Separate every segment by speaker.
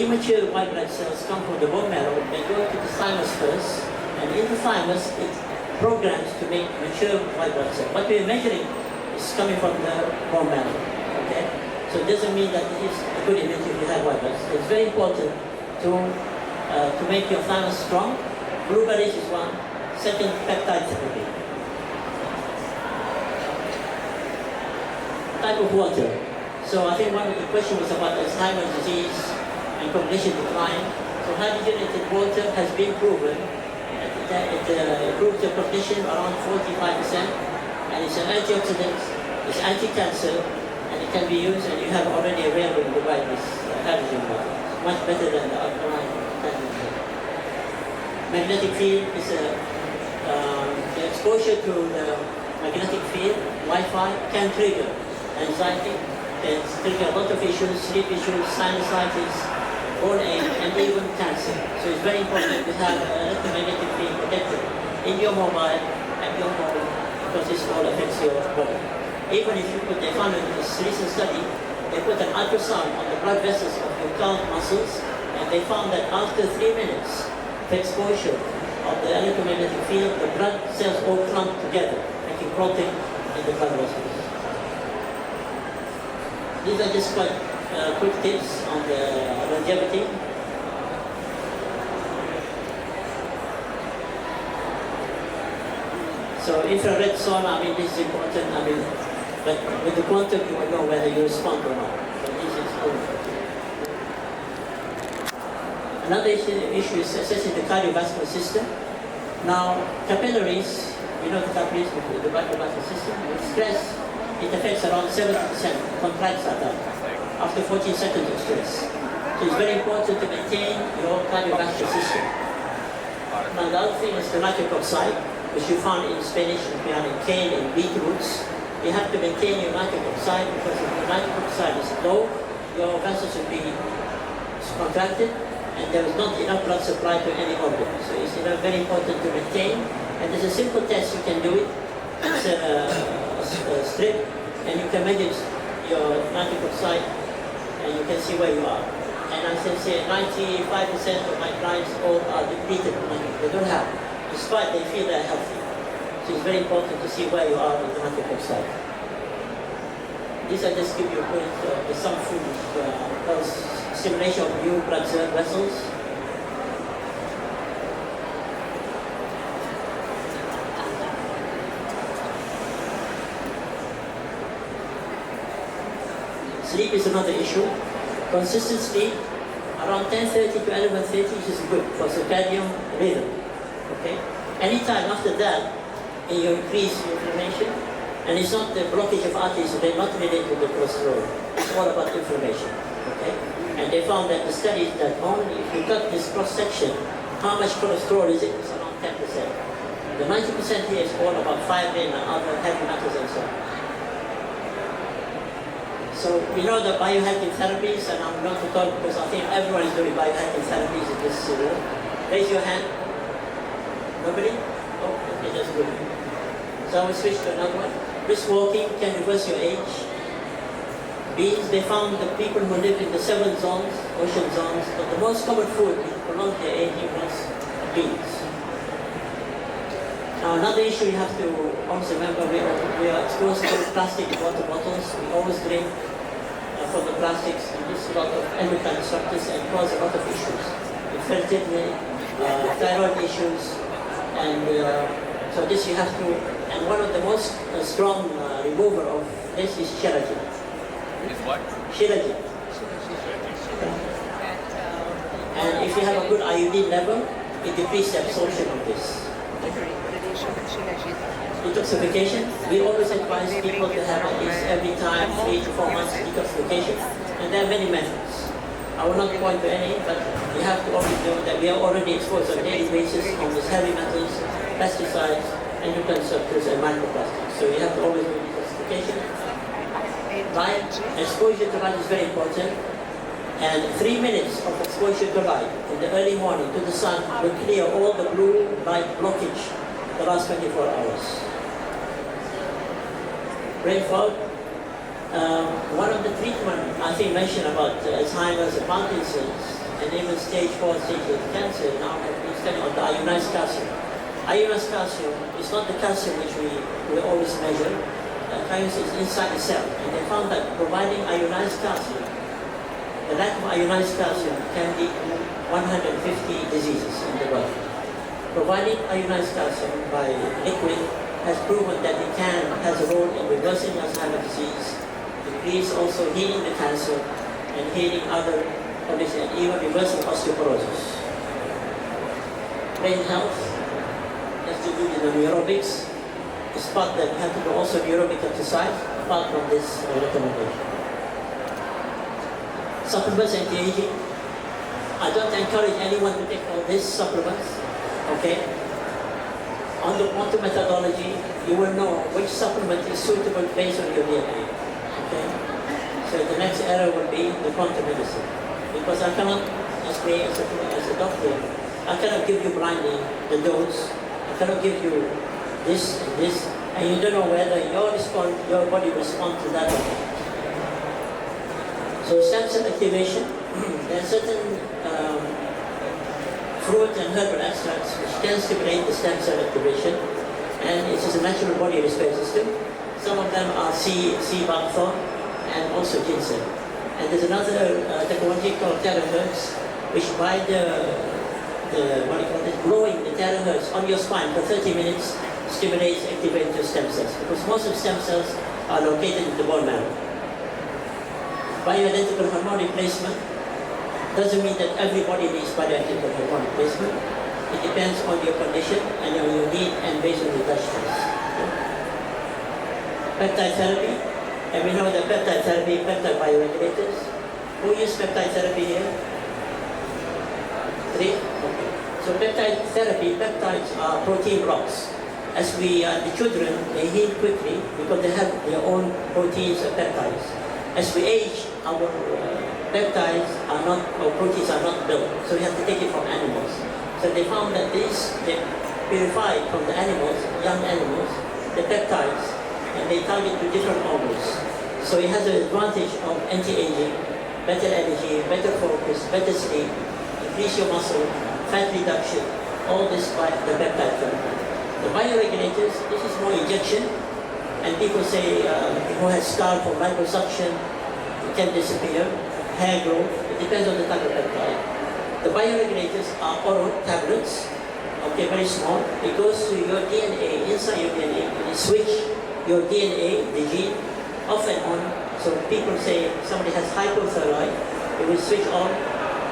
Speaker 1: immature white blood cells come from the bone marrow, they go to the thymus first, and in the thymus it programs to make mature white blood cells. What we're measuring is coming from the bone marrow. Okay? So it doesn't mean that it is a good immunity if you have white blood cells. It's very important to make your thymus strong. Blueberries is one. Second, peptide therapy. Type of water. So I think one of the questions was about Alzheimer's disease and cognition decline. So hydrogenated water has been proven. It improves your cognition around 45%, and it's an antioxidant, it's anti-cancer, and it can be used, and you have already available in the Dubai this hydrogen water. It's much better than the alkaline hydrogen. Magnetic field is the exposure to the magnetic field, Wi-Fi, can trigger anxiety, can trigger a lot of issues, sleep issues, sinusitis, bone age, and even cancer. So it's very important to have electromagnetic field protected in your mobile and your home, because this all affects your body. Even if you put, they found in this recent study, they put an ultrasound on the blood vessels of your calf muscles, and they found that after 3 minutes of exposure of the electromagnetic field, the blood cells all clump together, making clotting in the blood vessels. These are just quite quick tips on the longevity. So infrared sauna, this is important. But with the quantum, you will know whether you respond or not. So this is important. Another issue is assessing the cardiovascular system. Now, capillaries, the capillaries, the cardiovascular system, with stress, it affects around 70%, contracts at that, after 14 seconds of stress. So it's very important to maintain your cardiovascular system. Now the other thing is the nitric oxide, which you found in Spanish, in cane, in beetroots. You have to maintain your nitric oxide, because if the nitric oxide is low, your vessels will be contracted, and there is not enough blood supply to any organ. So it's very important to maintain. And there's a simple test you can do it. It's a strip, and you can measure your nitric oxide, and you can see where you are. And I can say 95% of my clients all are depleted. They don't have, despite they feel they're healthy. So it's very important to see where you are with the nitric oxide. These I just give you a point with some food, because stimulation of new blood vessels. Sleep is another issue. Consistent sleep, around 10:30 to 11:30 is good for circadian rhythm. Okay? Anytime after that, you increase inflammation, and it's not the blockage of arteries, so they're not related to the cholesterol. It's all about inflammation. Okay? And they found that the studies that only if you cut this cross-section, how much cholesterol is it? It's around 10%. The 90% here is all about fibrine and other heavy metals and so on. So we know the biohacking therapies, and I'm going to talk because I think everyone is doing biohacking therapies in this room. Raise your hand. Nobody? Oh, okay, that's good. So I will switch to another one. Brisk walking can reverse your age. Beans, they found the people who live in the 7 zones, ocean zones, but the most common food to prolong their aging was beans. Now another issue you have to also remember, we are exposed to plastic water bottles. We always drink from the plastics, and this a lot of endocrine disruptors and cause a lot of issues. Infertility, thyroid issues, and so this you have to, and one of the most strong remover of this is Shilajit.
Speaker 2: Is what?
Speaker 1: Shilajit. And if you have a good iodine level, it decreases the absorption of this. Detoxification, we always advise people to have at least every time 3 to 4 months detoxification, and there are many methods. I will not point to any, but you have to always know that we are already exposed on a daily basis on these heavy metals, pesticides, endocrine disruptors, and microplastics. So you have to always do detoxification. Light, exposure to light is very important, and 3 minutes of exposure to light in the early morning to the sun will clear all the blue light blockage the last 24 hours. Rainfall, One of the treatment, I think, mentioned about Alzheimer's and Parkinson's, and even stage 4 stages of cancer, now have been studying on the ionized calcium. Ionized calcium is not the calcium which we always measure. Calcium is inside the cell, and they found that providing ionized calcium, the lack of ionized calcium can lead to 150 diseases in the body. Providing ionized calcium by liquid has proven that it has a role in reversing Alzheimer's disease, increase also healing the cancer, and healing other conditions, and even reversing osteoporosis. Brain health has to do with the neurobics. It's part that we have to do also aerobic exercise, apart from this recommendation. Supplements anti-aging. I don't encourage anyone to take all these supplements, okay? On the quantum methodology, you will know which supplement is suitable based on your DNA, okay? So the next error will be the quantum medicine. Because I cannot, as a doctor, I cannot give you blindly the dose. I cannot give you this and this, and you don't know whether your body responds to that or not. So stem cell activation, there are certain fruit and herbal extracts which can stimulate the stem cell activation, and it is a natural body repair system. Some of them are sea buckthorn and also ginseng. And there's another technology called terahertz, which by blowing the terahertz on your spine for 30 minutes stimulates, activates your stem cells, because most of stem cells are located in the bone marrow. Bioidentical hormone replacement doesn't mean that everybody needs bioidentical hormone replacement. It depends on your condition and on your need and based on the Dutch test. Peptide therapy, and we know that peptide therapy, peptide bioregulators. Who use peptide therapy here? 3? Okay. So peptide therapy, peptides are protein blocks. As the children, they heal quickly because they have their own proteins and peptides. As we age, our peptides are not, or proteins are not built, so we have to take it from animals. So they found that they purified from the animals, young animals, the peptides, and they target to different organs. So it has an advantage of anti-aging, better energy, better focus, better sleep, increase your muscle, fat reduction, all this by the peptide therapy. The bioregulators, this is more injection, and people say who has scar from liposuction, it can disappear, hair growth, it depends on the type of peptide. The bioregulators are oral tablets, okay, very small. It goes to your DNA, inside your DNA, and it switch your DNA, the gene, off and on. So people say somebody has hypothyroid, it will switch on,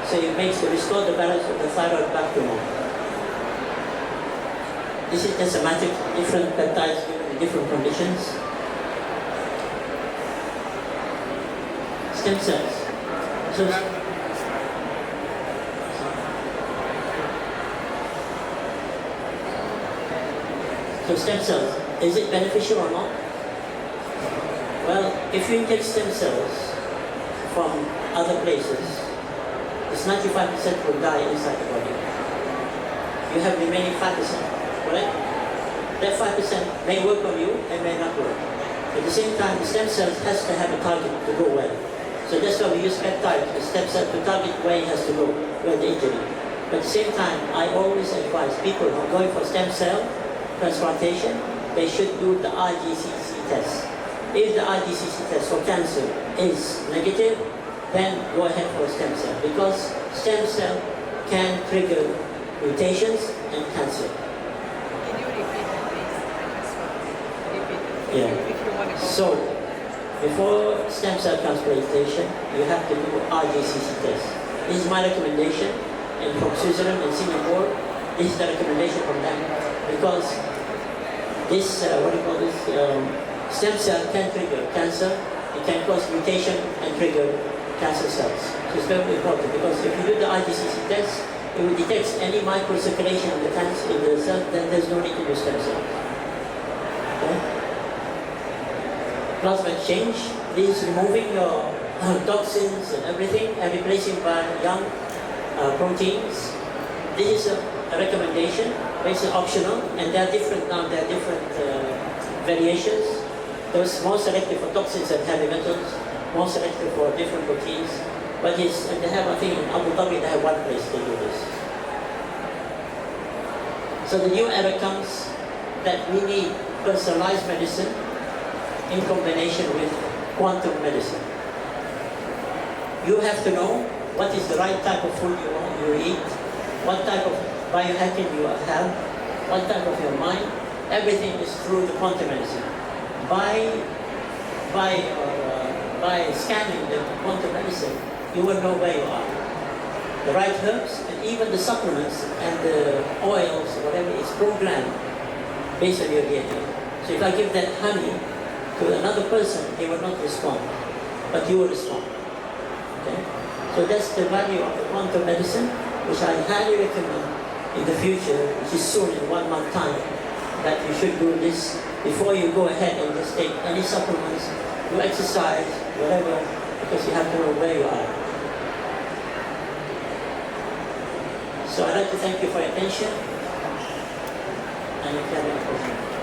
Speaker 1: so it makes to restore the balance of the thyroid back to normal. This is just a magic, different peptides given in different conditions. Stem cells. So stem cells, is it beneficial or not? Well, if you inject stem cells from other places, it's 95% will die inside the body. You have remaining 5%. Correct? That 5% may work on you and may not work. At the same time, the stem cells has to have a target to go well. So that's why we use peptides, the stem cell to target where it has to go, where the injury. But at the same time, I always advise people who are going for stem cell transplantation, they should do the RGCC test. If the RGCC test for cancer is negative, then go ahead for stem cell, because stem cell can trigger mutations and cancer. Yeah. So, before stem cell transplantation, you have to do RGCC test. This is my recommendation, and from Switzerland and Singapore, this is the recommendation from them, because this, stem cell can trigger cancer, it can cause mutation and trigger cancer cells. So it's very important, because if you do the RGCC test, it will detect any microcirculation in the cancer in the cell, then there's no need to do stem cells. Okay? Plasma exchange, this is removing your toxins and everything and replacing by young proteins. This is a recommendation, but it's optional, and there are different variations. Those more selective for toxins and heavy metals, more selective for different proteins. But and they have, I think in Abu Dhabi, they have one place to do this. So the new era comes that we need personalized medicine in combination with quantum medicine. You have to know what is the right type of food you eat, what type of biohacking you have, what type of your mind. Everything is through the quantum medicine. By scanning the quantum medicine, you will know where you are. The right herbs and even the supplements and the oils, whatever is programmed based on your DNA. So if I give that honey to another person, he will not respond, but you will respond. Okay? So that's the value of the quantum medicine, which I highly recommend in the future, which is soon in 1 month time, that you should do this before you go ahead and just take any supplements, do exercise, whatever, because you have to know where you are. So I'd like to thank you for your attention, and if you have any questions.